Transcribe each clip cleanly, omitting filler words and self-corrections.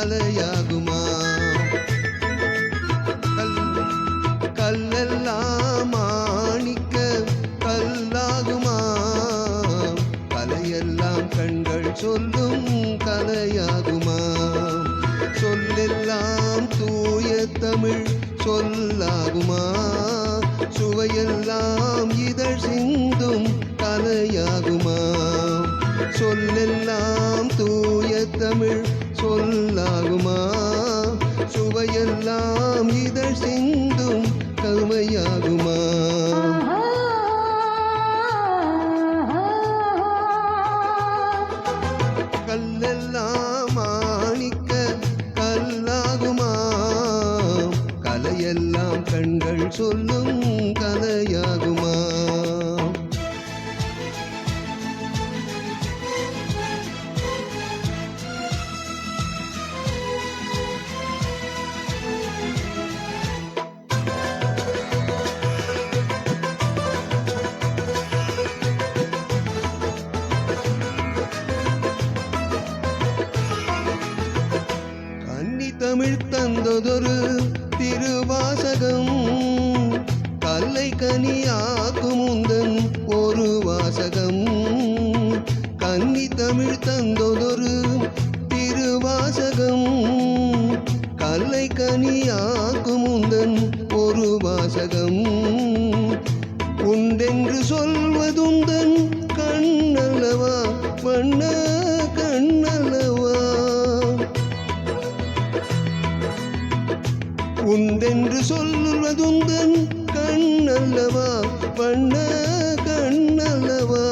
கலையாகுமா? கல்லெல்லாம் மாணிக்க கல்லாகுமா? கலையெல்லாம் கண்கள் சொல்லும் கலையாகுமா? சொல்லெல்லாம் தூய தமிழ் சொல்லாகுமா? சுவையெல்லாம் இதழ் சிந்தும் கலையாகுமா? சொல்லெல்லாம் தூய தமிழ் சொல்லாகுமா? சுவையெல்லாம் இதழ் சிந்தும் கவியாகுமா? கல்லெல்லாம் மாணிக்க கல்லாகுமா? கலையெல்லாம் கண்கள் சொல்லும் கலையாகுமா? தமிழ் தந்ததொரு திருவாசகம் கல்லை கனியாக்கும் உந்தன் ஒரு வாசகம். கன்னி தமிழ் தந்ததொரு திருவாசகம் கல்லை கனியாக்கும் உந்தன் ஒரு வாசகம். உண்டென்று சொல்வதுந்தன் கண்ணல்லவா வண்ண கண்ணல்லவா? உண்டென்று சொல்வதுந்தன் கண்ணல்லவா வண்ண கண்ணல்லவா?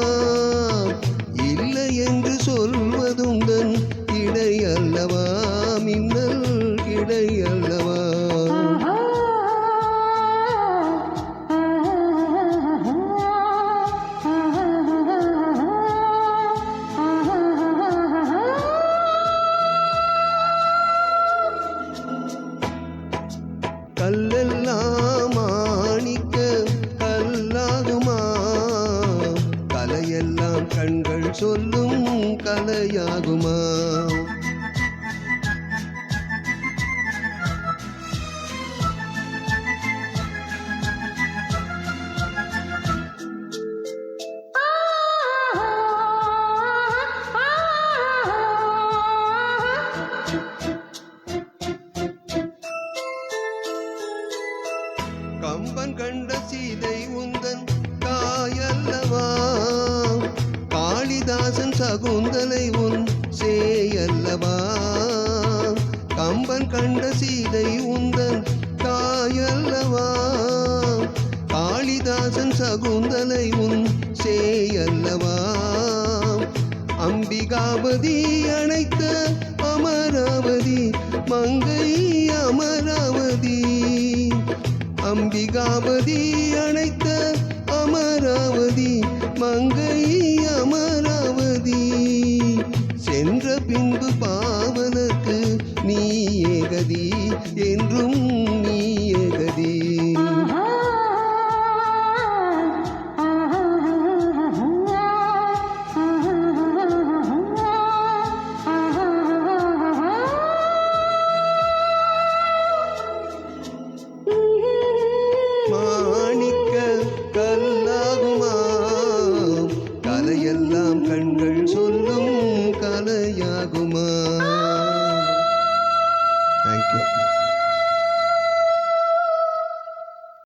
இல்லை என்று சொல்வதுந்தன் கிடையல்லவா மின்னல் கிடையல்லவா? கல்லெல்லாம் மாணிக்க கல்லாகுமா? கலையெல்லாம் கண்கள் சொல்லும் கலையாகுமா? கம்பன் கண்ட சீதை உந்தன் தாயல்லவா? காளிதாசன் சகுந்தலை உன் சேயல்லவா? கம்பன் கண்ட சீதை உந்தன் தாயல்லவா? காளிதாசன் சகுந்தலை உன் சேயல்லவா? அம்பிகாபதி அணைத்த அமராவதி மங்கை அமராவதி. அம்பிகாபதி அணைத்த அமராவதி மங்கை அமராவதி.